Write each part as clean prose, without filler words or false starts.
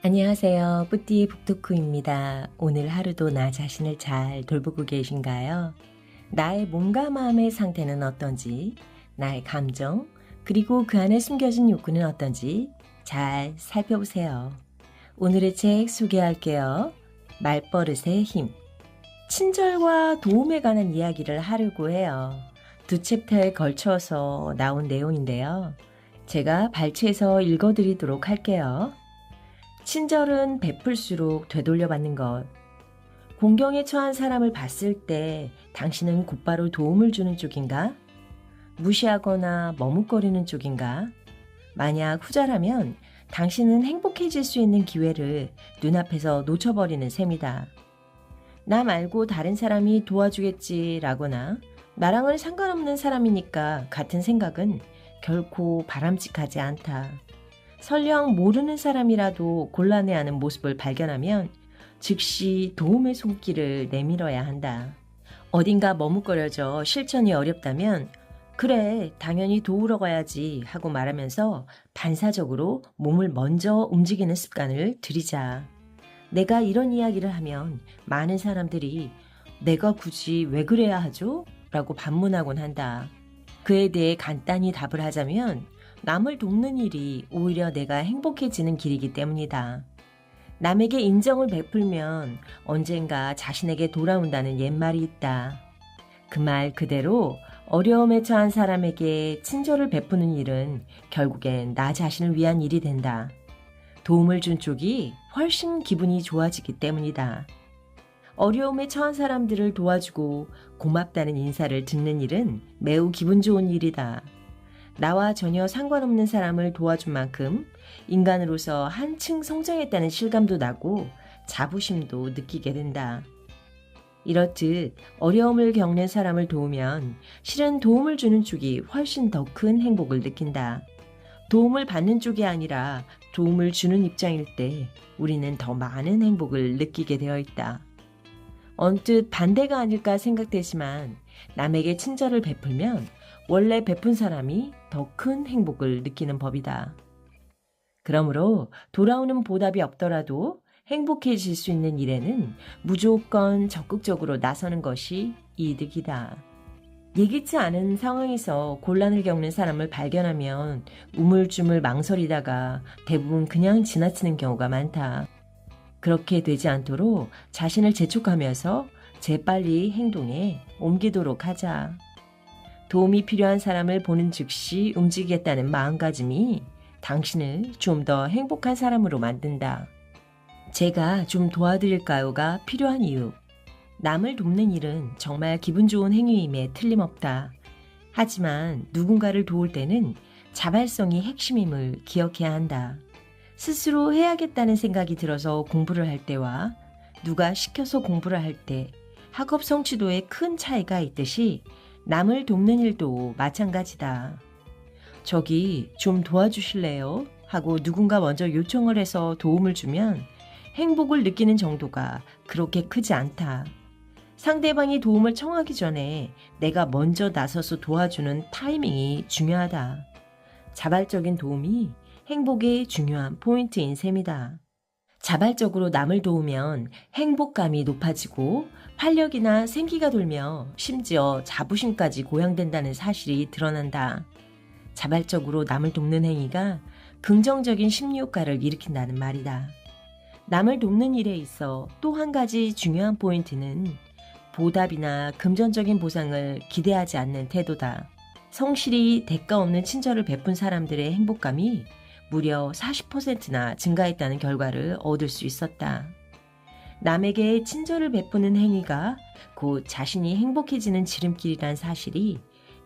안녕하세요. 뿌띠 북토크입니다. 오늘 하루도 나 자신을 잘 돌보고 계신가요? 나의 몸과 마음의 상태는 어떤지, 나의 감정, 그리고 그 안에 숨겨진 욕구는 어떤지 잘 살펴보세요. 오늘의 책 소개할게요. 말버릇의 힘. 친절과 도움에 관한 이야기를 하려고 해요. 두 챕터에 걸쳐서 나온 내용인데요. 제가 발췌해서 읽어드리도록 할게요. 친절은 베풀수록 되돌려받는 것. 공경에 처한 사람을 봤을 때 당신은 곧바로 도움을 주는 쪽인가? 무시하거나 머뭇거리는 쪽인가? 만약 후자라면 당신은 행복해질 수 있는 기회를 눈앞에서 놓쳐버리는 셈이다. 나 말고 다른 사람이 도와주겠지라거나 나랑은 상관없는 사람이니까 같은 생각은 결코 바람직하지 않다. 설령 모르는 사람이라도 곤란해하는 모습을 발견하면 즉시 도움의 손길을 내밀어야 한다. 어딘가 머뭇거려져 실천이 어렵다면 그래, 당연히 도우러 가야지 하고 말하면서 반사적으로 몸을 먼저 움직이는 습관을 들이자. 내가 이런 이야기를 하면 많은 사람들이 내가 굳이 왜 그래야 하죠? 라고 반문하곤 한다. 그에 대해 간단히 답을 하자면 남을 돕는 일이 오히려 내가 행복해지는 길이기 때문이다. 남에게 인정을 베풀면 언젠가 자신에게 돌아온다는 옛말이 있다. 그 말 그대로 어려움에 처한 사람에게 친절을 베푸는 일은 결국엔 나 자신을 위한 일이 된다. 도움을 준 쪽이 훨씬 기분이 좋아지기 때문이다. 어려움에 처한 사람들을 도와주고 고맙다는 인사를 듣는 일은 매우 기분 좋은 일이다. 나와 전혀 상관없는 사람을 도와준 만큼 인간으로서 한층 성장했다는 실감도 나고 자부심도 느끼게 된다. 이렇듯 어려움을 겪는 사람을 도우면 실은 도움을 주는 쪽이 훨씬 더 큰 행복을 느낀다. 도움을 받는 쪽이 아니라 도움을 주는 입장일 때 우리는 더 많은 행복을 느끼게 되어 있다. 언뜻 반대가 아닐까 생각되지만 남에게 친절을 베풀면 원래 베푼 사람이 더 큰 행복을 느끼는 법이다. 그러므로 돌아오는 보답이 없더라도 행복해질 수 있는 일에는 무조건 적극적으로 나서는 것이 이득이다. 예기치 않은 상황에서 곤란을 겪는 사람을 발견하면 우물쭈물 망설이다가 대부분 그냥 지나치는 경우가 많다. 그렇게 되지 않도록 자신을 재촉하면서 재빨리 행동에 옮기도록 하자. 도움이 필요한 사람을 보는 즉시 움직이겠다는 마음가짐이 당신을 좀 더 행복한 사람으로 만든다. 제가 좀 도와드릴까요가 필요한 이유. 남을 돕는 일은 정말 기분 좋은 행위임에 틀림없다. 하지만 누군가를 도울 때는 자발성이 핵심임을 기억해야 한다. 스스로 해야겠다는 생각이 들어서 공부를 할 때와 누가 시켜서 공부를 할 때 학업 성취도에 큰 차이가 있듯이 남을 돕는 일도 마찬가지다. 저기 좀 도와주실래요? 하고 누군가 먼저 요청을 해서 도움을 주면 행복을 느끼는 정도가 그렇게 크지 않다. 상대방이 도움을 청하기 전에 내가 먼저 나서서 도와주는 타이밍이 중요하다. 자발적인 도움이 행복의 중요한 포인트인 셈이다. 자발적으로 남을 도우면 행복감이 높아지고 활력이나 생기가 돌며 심지어 자부심까지 고양된다는 사실이 드러난다. 자발적으로 남을 돕는 행위가 긍정적인 심리효과를 일으킨다는 말이다. 남을 돕는 일에 있어 또 한 가지 중요한 포인트는 보답이나 금전적인 보상을 기대하지 않는 태도다. 성실히 대가 없는 친절을 베푼 사람들의 행복감이 무려 40%나 증가했다는 결과를 얻을 수 있었다. 남에게 친절을 베푸는 행위가 곧 자신이 행복해지는 지름길이란 사실이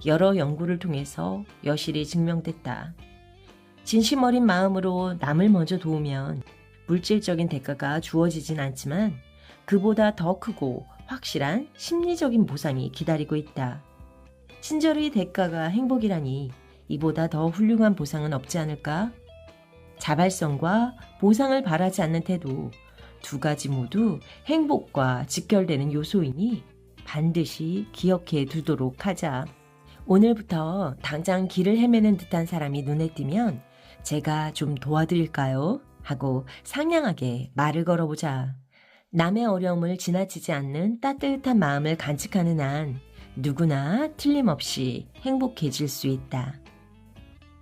여러 연구를 통해서 여실히 증명됐다. 진심 어린 마음으로 남을 먼저 도우면 물질적인 대가가 주어지진 않지만 그보다 더 크고 확실한 심리적인 보상이 기다리고 있다. 친절의 대가가 행복이라니 이보다 더 훌륭한 보상은 없지 않을까? 자발성과 보상을 바라지 않는 태도, 두 가지 모두 행복과 직결되는 요소이니 반드시 기억해 두도록 하자. 오늘부터 당장 길을 헤매는 듯한 사람이 눈에 띄면 제가 좀 도와드릴까요? 하고 상냥하게 말을 걸어보자. 남의 어려움을 지나치지 않는 따뜻한 마음을 간직하는 한 누구나 틀림없이 행복해질 수 있다.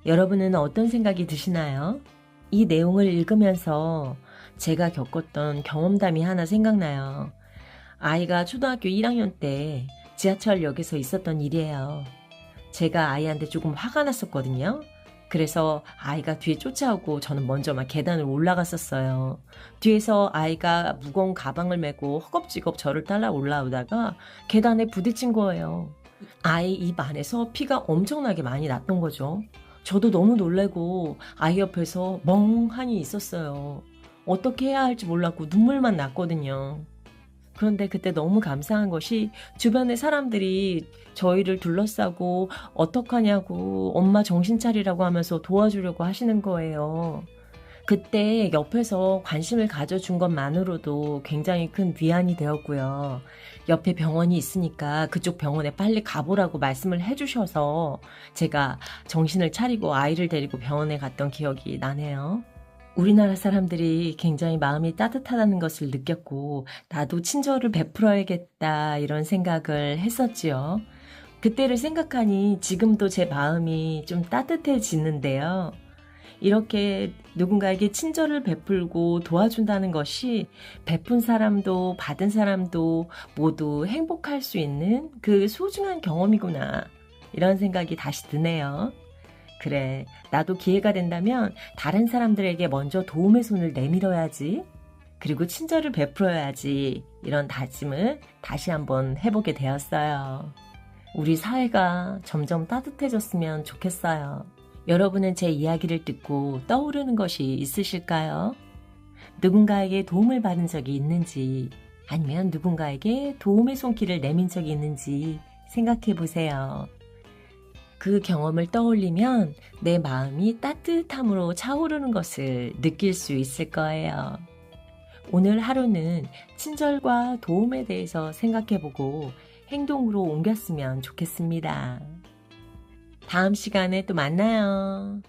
여러분은 어떤 생각이 드시나요? 이 내용을 읽으면서 제가 겪었던 경험담이 하나 생각나요. 아이가 초등학교 1학년 때 지하철역에서 있었던 일이에요. 제가 아이한테 조금 화가 났었거든요. 그래서 아이가 뒤에 쫓아오고 저는 먼저 막 계단을 올라갔었어요. 뒤에서 아이가 무거운 가방을 메고 허겁지겁 저를 따라 올라오다가 계단에 부딪힌 거예요. 아이 입 안에서 피가 엄청나게 많이 났던 거죠. 저도 너무 놀래고 아이 옆에서 멍하니 있었어요. 어떻게 해야 할지 몰랐고 눈물만 났거든요. 그런데 그때 너무 감사한 것이 주변의 사람들이 저희를 둘러싸고 어떡하냐고 엄마 정신 차리라고 하면서 도와주려고 하시는 거예요. 그때 옆에서 관심을 가져준 것만으로도 굉장히 큰 위안이 되었고요. 옆에 병원이 있으니까 그쪽 병원에 빨리 가보라고 말씀을 해주셔서 제가 정신을 차리고 아이를 데리고 병원에 갔던 기억이 나네요. 우리나라 사람들이 굉장히 마음이 따뜻하다는 것을 느꼈고 나도 친절을 베풀어야겠다 이런 생각을 했었지요. 그때를 생각하니 지금도 제 마음이 좀 따뜻해지는데요. 이렇게 누군가에게 친절을 베풀고 도와준다는 것이 베푼 사람도 받은 사람도 모두 행복할 수 있는 그 소중한 경험이구나 이런 생각이 다시 드네요. 그래, 나도 기회가 된다면 다른 사람들에게 먼저 도움의 손을 내밀어야지. 그리고 친절을 베풀어야지. 이런 다짐을 다시 한번 해보게 되었어요. 우리 사회가 점점 따뜻해졌으면 좋겠어요. 여러분은 제 이야기를 듣고 떠오르는 것이 있으실까요? 누군가에게 도움을 받은 적이 있는지, 아니면 누군가에게 도움의 손길을 내민 적이 있는지 생각해 보세요. 그 경험을 떠올리면 내 마음이 따뜻함으로 차오르는 것을 느낄 수 있을 거예요. 오늘 하루는 친절과 도움에 대해서 생각해보고 행동으로 옮겼으면 좋겠습니다. 다음 시간에 또 만나요.